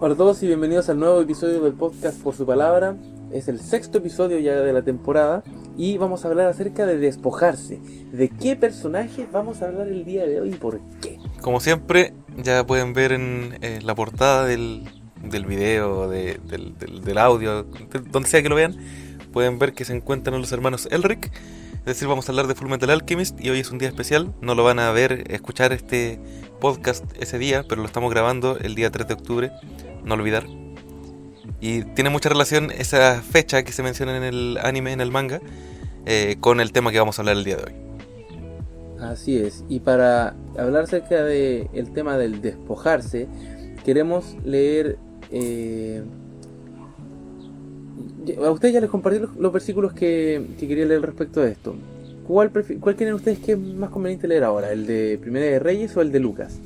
Hola a todos y bienvenidos al nuevo episodio del podcast Por Su Palabra. Es el sexto episodio ya de la temporada y vamos a hablar acerca de despojarse. ¿De qué personaje vamos a hablar el día de hoy y por qué? Como siempre, ya pueden ver en la portada del video, del audio, donde sea que lo vean, pueden ver que se encuentran los hermanos Elric. Es decir, vamos a hablar de Fullmetal Alchemist y hoy es un día especial. No lo van a ver, escuchar este podcast ese día, pero lo estamos grabando el día 3 de octubre, no olvidar. Y tiene mucha relación esa fecha que se menciona en el anime, en el manga, con el tema que vamos a hablar el día de hoy. Así es, y para hablar acerca del tema del despojarse, queremos leer... A ustedes ya les compartí los versículos que quería leer respecto a esto. ¿Cuál creen ustedes que es más conveniente leer ahora? ¿El de Primera de Reyes o el de Lucas?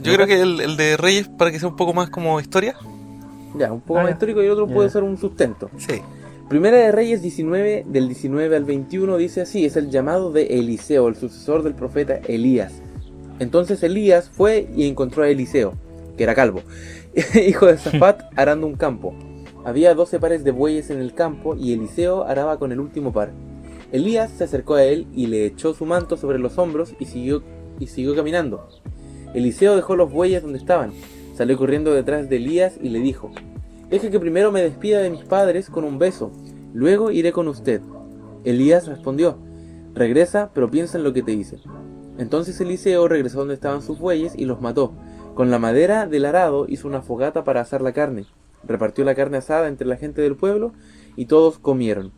Yo creo que el de Reyes, para que sea un poco más como historia. Ya, un poco más histórico y el otro puede ser un sustento. Sí. Primera de Reyes 19, del 19 al 21, dice así: es el llamado de Eliseo, el sucesor del profeta Elías. Entonces Elías fue y encontró a Eliseo, que era calvo, hijo de Safat, arando un campo. Había 12 pares de bueyes en el campo y Eliseo araba con el último par. Elías se acercó a él y le echó su manto sobre los hombros y siguió caminando. Eliseo dejó los bueyes donde estaban, salió corriendo detrás de Elías y le dijo: deje que primero me despida de mis padres con un beso, luego iré con usted. Elías respondió: regresa, pero piensa en lo que te hice. Entonces Eliseo regresó donde estaban sus bueyes y los mató. Con la madera del arado hizo una fogata para asar la carne. Repartió la carne asada entre la gente del pueblo y todos comieron.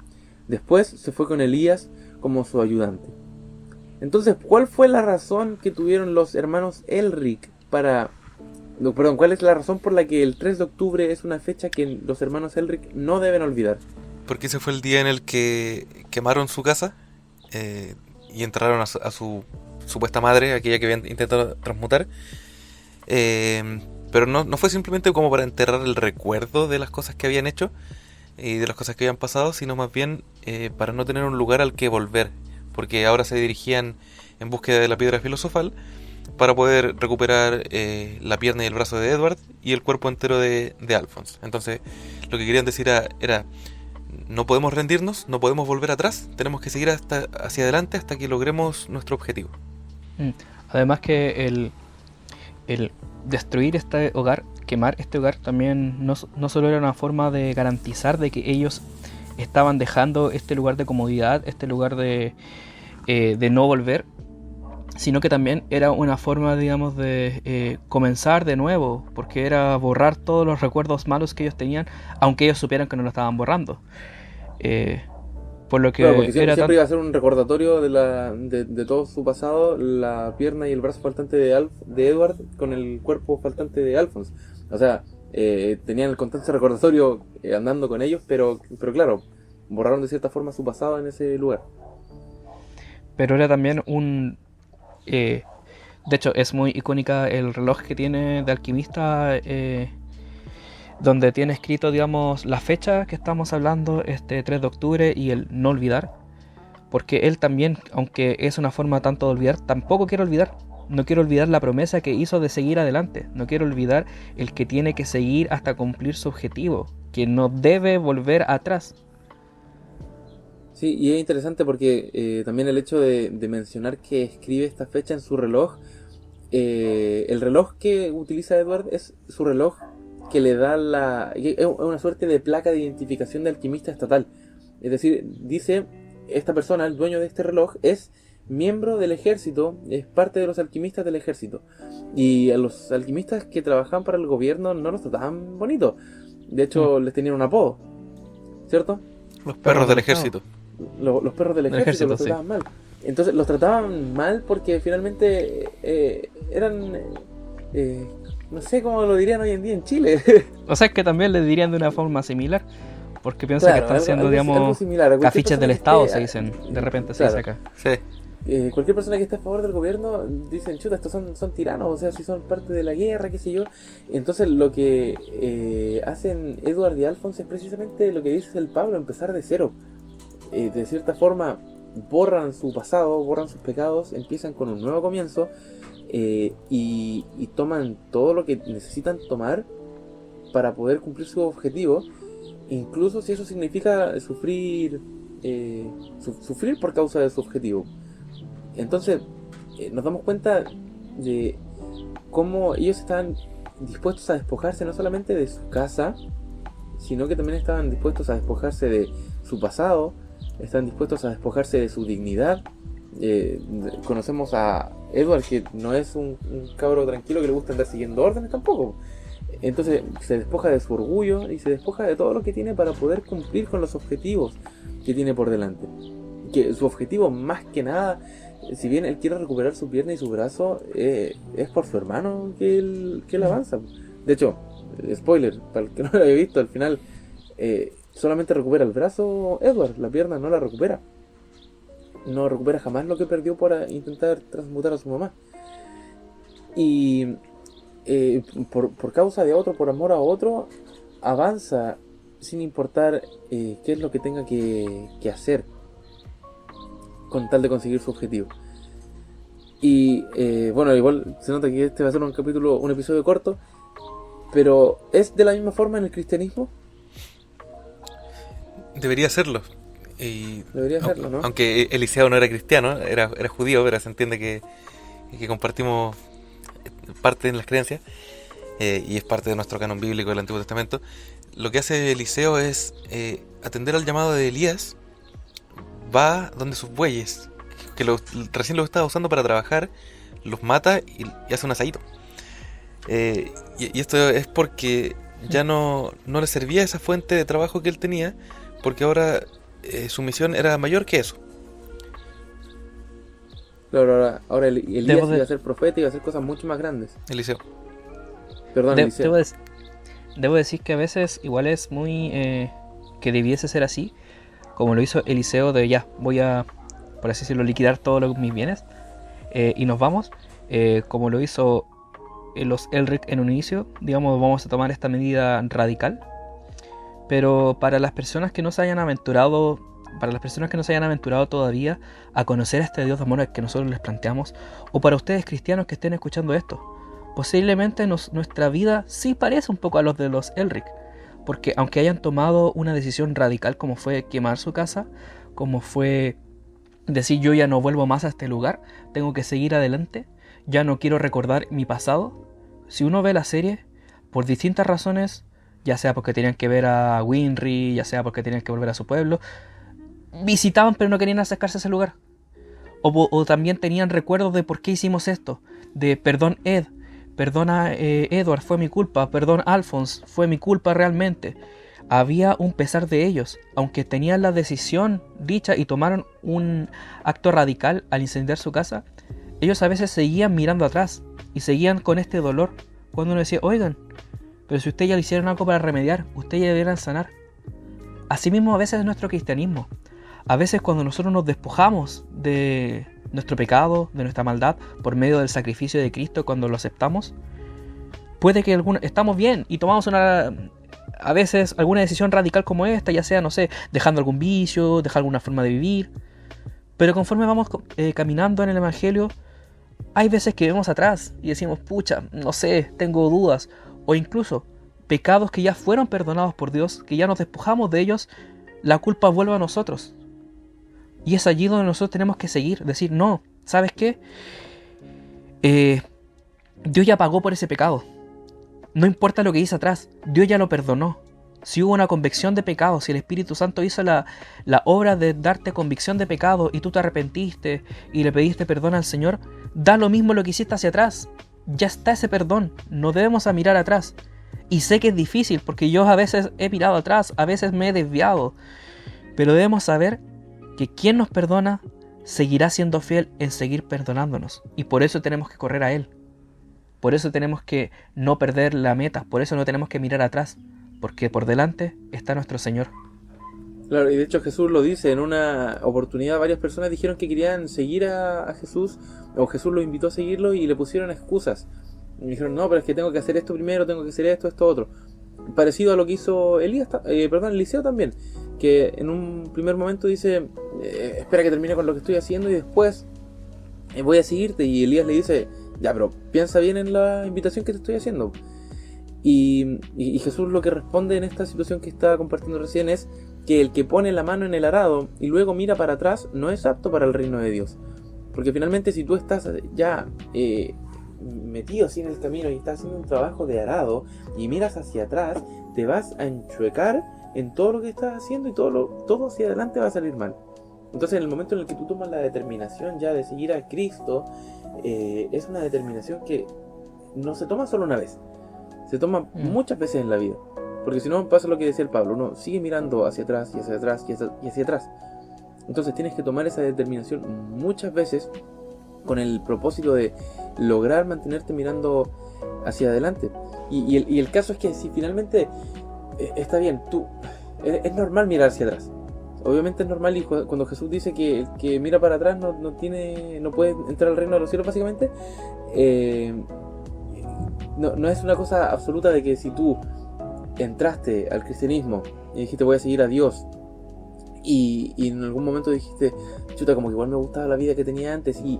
Después se fue con Elías como su ayudante. Entonces, ¿cuál fue la razón que tuvieron los hermanos Elric ¿cuál es la razón por la que el 3 de octubre es una fecha que los hermanos Elric no deben olvidar? Porque ese fue el día en el que quemaron su casa y enterraron a su supuesta madre, aquella que habían intentado transmutar. Pero no fue simplemente como para enterrar el recuerdo de las cosas que habían hecho y de las cosas que habían pasado, sino más bien para no tener un lugar al que volver, porque ahora se dirigían en búsqueda de la piedra filosofal para poder recuperar la pierna y el brazo de Edward y el cuerpo entero de Alphonse. Entonces lo que querían decir era: no podemos rendirnos, no podemos volver atrás, tenemos que seguir hacia adelante hasta que logremos nuestro objetivo. Además que el destruir este hogar, quemar este hogar, también no solo era una forma de garantizar de que ellos estaban dejando este lugar de comodidad, este lugar de no volver, sino que también era una forma, digamos, de comenzar de nuevo, porque era borrar todos los recuerdos malos que ellos tenían, aunque ellos supieran que no lo estaban borrando. Por lo que claro, porque siempre iba a ser un recordatorio de todo su pasado, la pierna y el brazo faltante de Edward con el cuerpo faltante de Alphonse. O sea, tenían el constante recordatorio andando con ellos, pero claro, borraron de cierta forma su pasado en ese lugar. Pero era también de hecho, es muy icónica el reloj que tiene de alquimista, donde tiene escrito, digamos, la fecha que estamos hablando, este 3 de octubre, y el no olvidar, porque él también, aunque es una forma tanto de olvidar, tampoco quiere olvidar. No quiero olvidar la promesa que hizo de seguir adelante. No quiero olvidar el que tiene que seguir hasta cumplir su objetivo, que no debe volver atrás. Sí, y es interesante porque también el hecho de mencionar que escribe esta fecha en su reloj, el reloj que utiliza Edward es su reloj que le da es una suerte de placa de identificación de alquimista estatal. Es decir, dice, esta persona, el dueño de este reloj, es miembro del ejército, es parte de los alquimistas del ejército. Y a los alquimistas que trabajaban para el gobierno no los trataban bonito. De hecho, les tenían un apodo, ¿cierto? Los perros del ejército. Los perros del ejército los trataban mal. Entonces los trataban mal porque finalmente eran... no sé cómo lo dirían hoy en día en Chile. O sea, es que también le dirían de una forma similar, porque piensa que están siendo, digamos, cafiches del Estado, se dicen, de repente se dice acá. Sí. Cualquier persona que esté a favor del gobierno dicen, chuta, estos son tiranos, o sea, si son parte de la guerra, qué sé yo. Entonces lo que hacen Edward y Alphonse es precisamente lo que dice el Pablo, empezar de cero. De cierta forma borran su pasado, borran sus pecados, empiezan con un nuevo comienzo, y toman todo lo que necesitan tomar para poder cumplir su objetivo, incluso si eso significa sufrir por causa de su objetivo. Entonces nos damos cuenta de cómo ellos estaban dispuestos a despojarse no solamente de su casa, sino que también estaban dispuestos a despojarse de su pasado, están dispuestos a despojarse de su dignidad. Conocemos a Edward, que no es un cabro tranquilo que le gusta andar siguiendo órdenes tampoco. Entonces se despoja de su orgullo y se despoja de todo lo que tiene para poder cumplir con los objetivos que tiene por delante. Que su objetivo, más que nada, si bien él quiere recuperar su pierna y su brazo, es por su hermano que él avanza. De hecho, spoiler, para el que no lo haya visto, al final solamente recupera el brazo Edward, la pierna no la recupera. No recupera jamás lo que perdió por intentar transmutar a su mamá. Y por causa de otro, por amor a otro, avanza sin importar qué es lo que tenga que hacer con tal de conseguir su objetivo. Y bueno, igual se nota que este va a ser un episodio corto, pero ¿es de la misma forma en el cristianismo? Debería serlo. Debería serlo, ¿no? Aunque Eliseo no era cristiano, era judío, pero se entiende que compartimos parte en las creencias, y es parte de nuestro canon bíblico del Antiguo Testamento. Lo que hace Eliseo es atender al llamado de Elías. Va donde sus bueyes, que recién los estaba usando para trabajar, los mata y hace un asadito. Y esto es porque ya no le servía esa fuente de trabajo que él tenía, porque ahora su misión era mayor que eso. Claro, ahora Elías iba a ser profeta y iba a hacer cosas mucho más grandes. Eliseo. Perdón, Eliseo. Debo decir que a veces igual es muy... que debiese ser así, como lo hizo Eliseo, de ya, voy a, por así decirlo, liquidar todos mis bienes y nos vamos, como lo hizo los Elric en un inicio. Digamos, vamos a tomar esta medida radical, pero para las personas que no se hayan aventurado todavía a conocer a este Dios de amor que nosotros les planteamos, o para ustedes cristianos que estén escuchando esto, posiblemente nuestra vida sí parece un poco a los de los Elric. Porque aunque hayan tomado una decisión radical como fue quemar su casa, como fue decir yo ya no vuelvo más a este lugar, tengo que seguir adelante, ya no quiero recordar mi pasado. Si uno ve la serie, por distintas razones, ya sea porque tenían que ver a Winry, ya sea porque tenían que volver a su pueblo, visitaban pero no querían acercarse a ese lugar. O también tenían recuerdos de por qué hicimos esto, de perdón Ed, perdona Edward, fue mi culpa, perdón Alphonse, fue mi culpa realmente. Había un pesar de ellos, aunque tenían la decisión dicha y tomaron un acto radical al incendiar su casa, ellos a veces seguían mirando atrás y seguían con este dolor, cuando uno decía, oigan, pero si ustedes ya le hicieron algo para remediar, ustedes ya deberían sanar. Asimismo a veces es nuestro cristianismo. A veces cuando nosotros nos despojamos de nuestro pecado, de nuestra maldad, por medio del sacrificio de Cristo, cuando lo aceptamos, puede que estamos bien y tomamos a veces alguna decisión radical como esta, ya sea, no sé, dejando algún vicio, dejar alguna forma de vivir, pero conforme vamos caminando en el Evangelio, hay veces que vemos atrás y decimos, pucha, no sé, tengo dudas, o incluso pecados que ya fueron perdonados por Dios, que ya nos despojamos de ellos, la culpa vuelve a nosotros. Y es allí donde nosotros tenemos que seguir, decir, no, ¿sabes qué? Dios ya pagó por ese pecado. No importa lo que hice atrás, Dios ya lo perdonó. Si hubo una convicción de pecado, si el Espíritu Santo hizo la obra de darte convicción de pecado y tú te arrepentiste y le pediste perdón al Señor, da lo mismo lo que hiciste hacia atrás. Ya está ese perdón, no debemos mirar atrás. Y sé que es difícil porque yo a veces he mirado atrás, a veces me he desviado, pero debemos saber que quien nos perdona seguirá siendo fiel en seguir perdonándonos. Y por eso tenemos que correr a Él. Por eso tenemos que no perder la meta. Por eso no tenemos que mirar atrás. Porque por delante está nuestro Señor. Claro, y de hecho Jesús lo dice. En una oportunidad varias personas dijeron que querían seguir a Jesús, o Jesús los invitó a seguirlo y le pusieron excusas. Y dijeron, no, pero es que tengo que hacer esto primero, tengo que hacer esto, otro. Parecido a lo que hizo Eliseo también, que en un primer momento dice, espera que termine con lo que estoy haciendo y después voy a seguirte. Y Elías le dice, ya, pero piensa bien en la invitación que te estoy haciendo. Y Jesús lo que responde en esta situación que estaba compartiendo recién es que el que pone la mano en el arado y luego mira para atrás no es apto para el reino de Dios. Porque finalmente si tú estás ya metido así en el camino y estás haciendo un trabajo de arado y miras hacia atrás, te vas a enchuecar en todo lo que estás haciendo y todo hacia adelante va a salir mal. Entonces en el momento en el que tú tomas la determinación ya de seguir a Cristo, es una determinación que no se toma solo una vez, se toma muchas veces en la vida. Porque si no pasa lo que decía el Pablo, uno sigue mirando hacia atrás y hacia atrás y hacia atrás. Entonces tienes que tomar esa determinación muchas veces con el propósito de lograr mantenerte mirando hacia adelante. Y el caso es que si finalmente está bien, es normal mirar hacia atrás. Obviamente es normal, y cuando Jesús dice que el que mira para atrás no puede entrar al reino de los cielos, básicamente, no es una cosa absoluta de que si tú entraste al cristianismo y dijiste voy a seguir a Dios y en algún momento dijiste chuta, como que igual me gustaba la vida que tenía antes y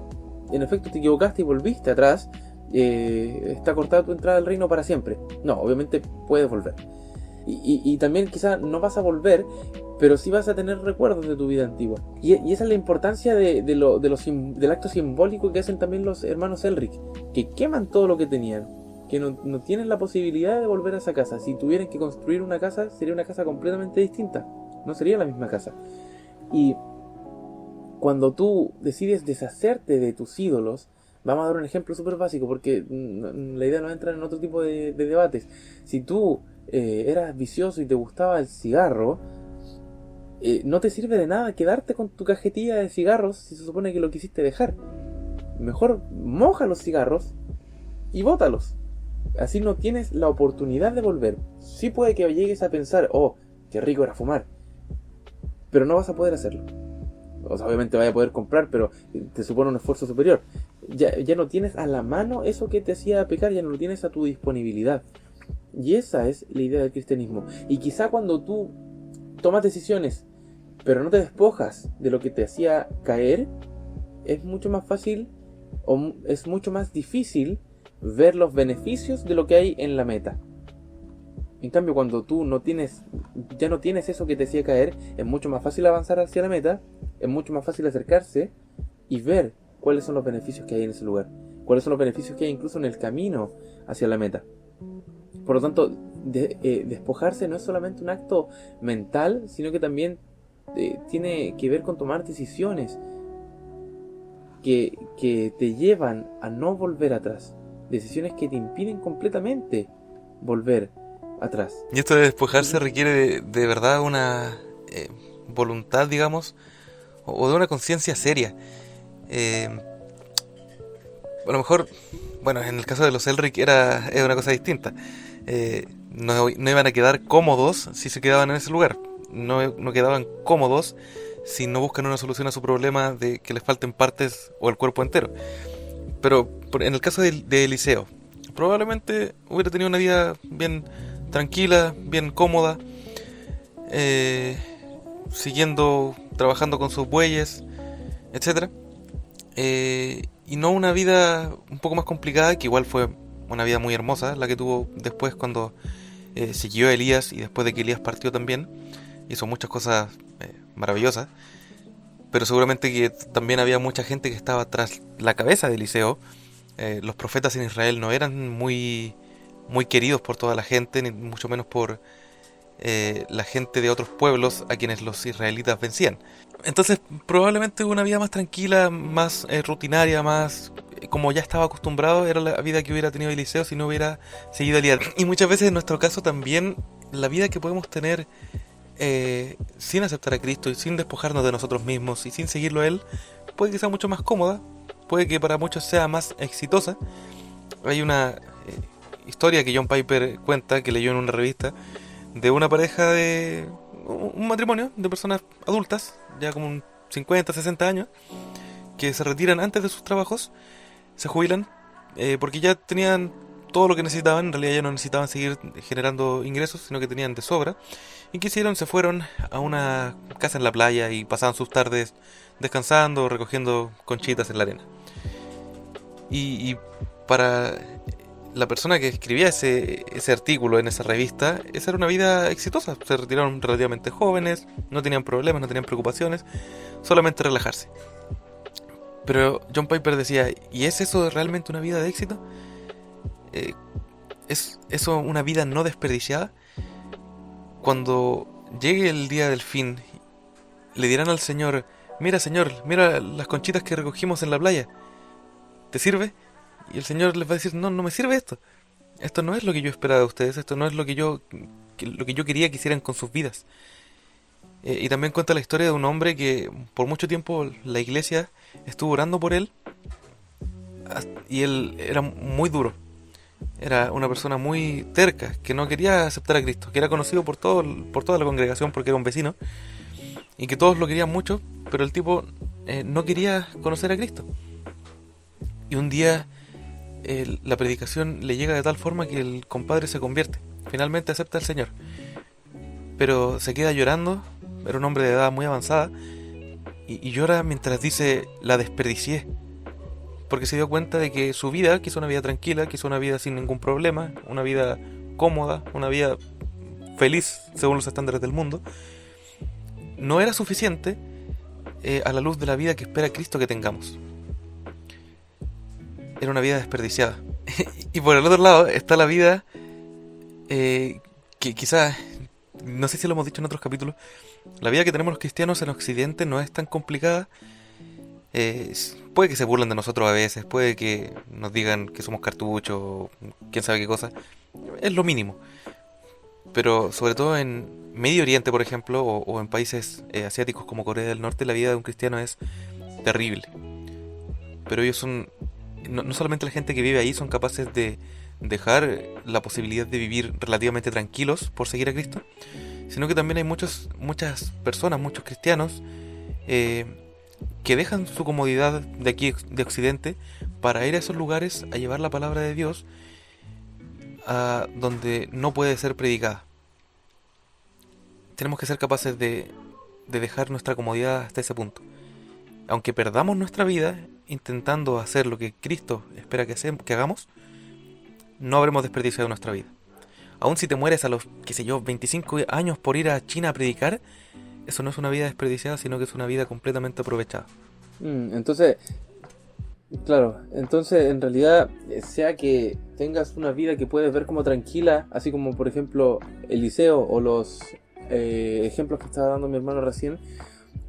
en efecto te equivocaste y volviste atrás, está cortada tu entrada al reino para siempre. No, obviamente puedes volver y también quizá no vas a volver, pero sí vas a tener recuerdos de tu vida antigua y esa es la importancia del acto simbólico que hacen también los hermanos Elric, que queman todo lo que tenían, que no tienen la posibilidad de volver a esa casa. Si tuvieran que construir una casa, sería una casa completamente distinta, no sería la misma casa. Y cuando tú decides deshacerte de tus ídolos, vamos a dar un ejemplo súper básico porque la idea no entra en otro tipo de debates. Si tú eras vicioso y te gustaba el cigarro, no te sirve de nada quedarte con tu cajetilla de cigarros si se supone que lo quisiste dejar. Mejor moja los cigarros y bótalos. Así no tienes la oportunidad de volver. Sí puede que llegues a pensar, oh, qué rico era fumar, pero no vas a poder hacerlo. O sea, obviamente vas a poder comprar, pero te supone un esfuerzo superior. Ya no tienes a la mano eso que te hacía pecar, ya no lo tienes a tu disponibilidad. Y esa es la idea del cristianismo. Y quizá cuando tú tomas decisiones, pero no te despojas de lo que te hacía caer, es mucho más fácil o es mucho más difícil ver los beneficios de lo que hay en la meta. En cambio, cuando tú ya no tienes eso que te hacía caer, es mucho más fácil avanzar hacia la meta, es mucho más fácil acercarse y ver cuáles son los beneficios que hay en ese lugar, cuáles son los beneficios que hay incluso en el camino hacia la meta. Por lo tanto, despojarse no es solamente un acto mental, sino que también tiene que ver con tomar decisiones que te llevan a no volver atrás. Decisiones que te impiden completamente volver atrás. Y esto de despojarse requiere de verdad una voluntad, digamos, o de una conciencia seria. A lo mejor, bueno, en el caso de los Elric era una cosa distinta. No iban a quedar cómodos si se quedaban en ese lugar. No quedaban cómodos si no buscan una solución a su problema de que les falten partes o el cuerpo entero. Pero en el caso de Eliseo, probablemente hubiera tenido una vida bien tranquila, bien cómoda, trabajando con sus bueyes, etc. Y no una vida un poco más complicada, que igual fue una vida muy hermosa la que tuvo después cuando siguió a Elías y después de que Elías partió también. Hizo muchas cosas maravillosas. Pero seguramente que también había mucha gente que estaba tras la cabeza de Eliseo. Los profetas en Israel no eran muy queridos por toda la gente, ni mucho menos por la gente de otros pueblos a quienes los israelitas vencían. Entonces probablemente una vida más tranquila, más rutinaria, más como ya estaba acostumbrado, era la vida que hubiera tenido Eliseo si no hubiera seguido a Elías. Y muchas veces en nuestro caso también la vida que podemos tener sin aceptar a Cristo y sin despojarnos de nosotros mismos y sin seguirlo a Él, puede que sea mucho más cómoda, puede que para muchos sea más exitosa. Hay una historia que John Piper cuenta, que leyó en una revista, de una pareja de un matrimonio de personas adultas, ya como 50, 60 años, que se retiran antes de sus trabajos, se jubilan, porque ya tenían todo lo que necesitaban. En realidad ya no necesitaban seguir generando ingresos, sino que tenían de sobra. ¿Y qué hicieron? Se fueron a una casa en la playa y pasaban sus tardes descansando, recogiendo conchitas en la arena. Y para la persona que escribía ese artículo en esa revista, esa era una vida exitosa. Se retiraron relativamente jóvenes, no tenían problemas, no tenían preocupaciones, solamente relajarse. Pero John Piper decía, ¿y es eso realmente una vida de éxito? ¿Es eso una vida no desperdiciada? Cuando llegue el día del fin, le dirán al Señor, mira Señor, mira las conchitas que recogimos en la playa, ¿te sirve? Y el Señor les va a decir, no, no me sirve esto. Esto no es lo que yo esperaba de ustedes, esto no es lo que yo quería que hicieran con sus vidas. Y también cuenta la historia de un hombre que por mucho tiempo la iglesia estuvo orando por él, y él era muy duro. Era una persona muy terca, que no quería aceptar a Cristo, que era conocido por toda la congregación porque era un vecino, y que todos lo querían mucho, pero el tipo no quería conocer a Cristo. Y un día la predicación le llega de tal forma que el compadre se convierte. Finalmente acepta al Señor, pero se queda llorando. Era un hombre de edad muy avanzada, y llora mientras dice, la desperdicié, porque se dio cuenta de que su vida, quiso una vida tranquila, quiso una vida sin ningún problema, una vida cómoda, una vida feliz según los estándares del mundo, no era suficiente a la luz de la vida que espera Cristo que tengamos. Era una vida desperdiciada. Y por el otro lado está la vida que quizás, no sé si lo hemos dicho en otros capítulos, la vida que tenemos los cristianos en Occidente no es tan complicada. Puede que se burlen de nosotros a veces, puede que nos digan que somos cartuchos, quién sabe qué cosa. Es lo mínimo. Pero sobre todo en Medio Oriente, por ejemplo, o en países asiáticos como Corea del Norte, la vida de un cristiano es terrible. Pero ellos son, no solamente la gente que vive ahí son capaces de dejar la posibilidad de vivir relativamente tranquilos por seguir a Cristo, sino que también hay muchas personas, muchos cristianos, que dejan su comodidad de aquí, de Occidente, para ir a esos lugares a llevar la palabra de Dios a donde no puede ser predicada. Tenemos que ser capaces de dejar nuestra comodidad hasta ese punto. Aunque perdamos nuestra vida intentando hacer lo que Cristo espera que hagamos, no habremos desperdiciado nuestra vida. Aun si te mueres a los, 25 años por ir a China a predicar, eso no es una vida desperdiciada, sino que es una vida completamente aprovechada. Entonces, claro, en realidad, sea que tengas una vida que puedes ver como tranquila, así como por ejemplo Eliseo o los ejemplos que estaba dando mi hermano recién,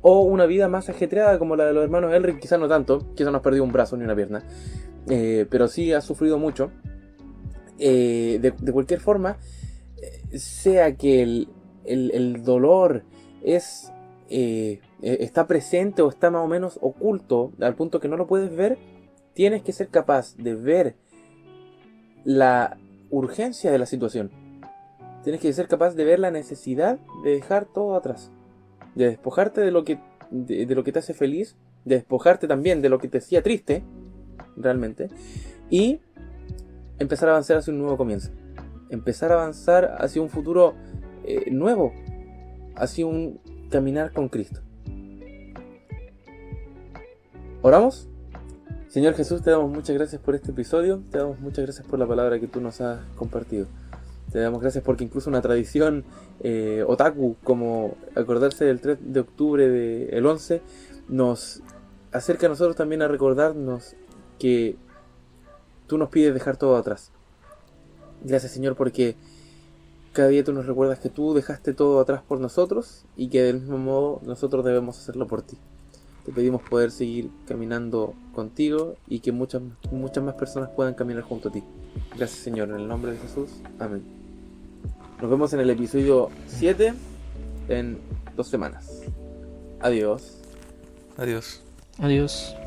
o una vida más ajetreada como la de los hermanos Elric, quizás no tanto, quizás no has perdido un brazo ni una pierna, pero sí has sufrido mucho. De cualquier forma, sea que el dolor está presente o está más o menos oculto al punto que no lo puedes ver, tienes que ser capaz de ver la urgencia de la situación. Tienes que ser capaz de ver la necesidad de dejar todo atrás, de despojarte de lo que te hace feliz, de despojarte también de lo que te hacía triste realmente, y empezar a avanzar hacia un nuevo comienzo, empezar a avanzar hacia un futuro nuevo, hacia un caminar con Cristo. ¿Oramos? Señor Jesús, te damos muchas gracias por este episodio, te damos muchas gracias por la palabra que tú nos has compartido. Te damos gracias porque incluso una tradición otaku, como acordarse del 3 de octubre del 11, nos acerca a nosotros también a recordarnos que tú nos pides dejar todo atrás. Gracias, Señor, porque cada día tú nos recuerdas que tú dejaste todo atrás por nosotros y que del mismo modo nosotros debemos hacerlo por ti. Te pedimos poder seguir caminando contigo y que muchas más personas puedan caminar junto a ti. Gracias, Señor, en el nombre de Jesús. Amén. Nos vemos en el episodio 7 en 2 semanas. Adiós. Adiós. Adiós.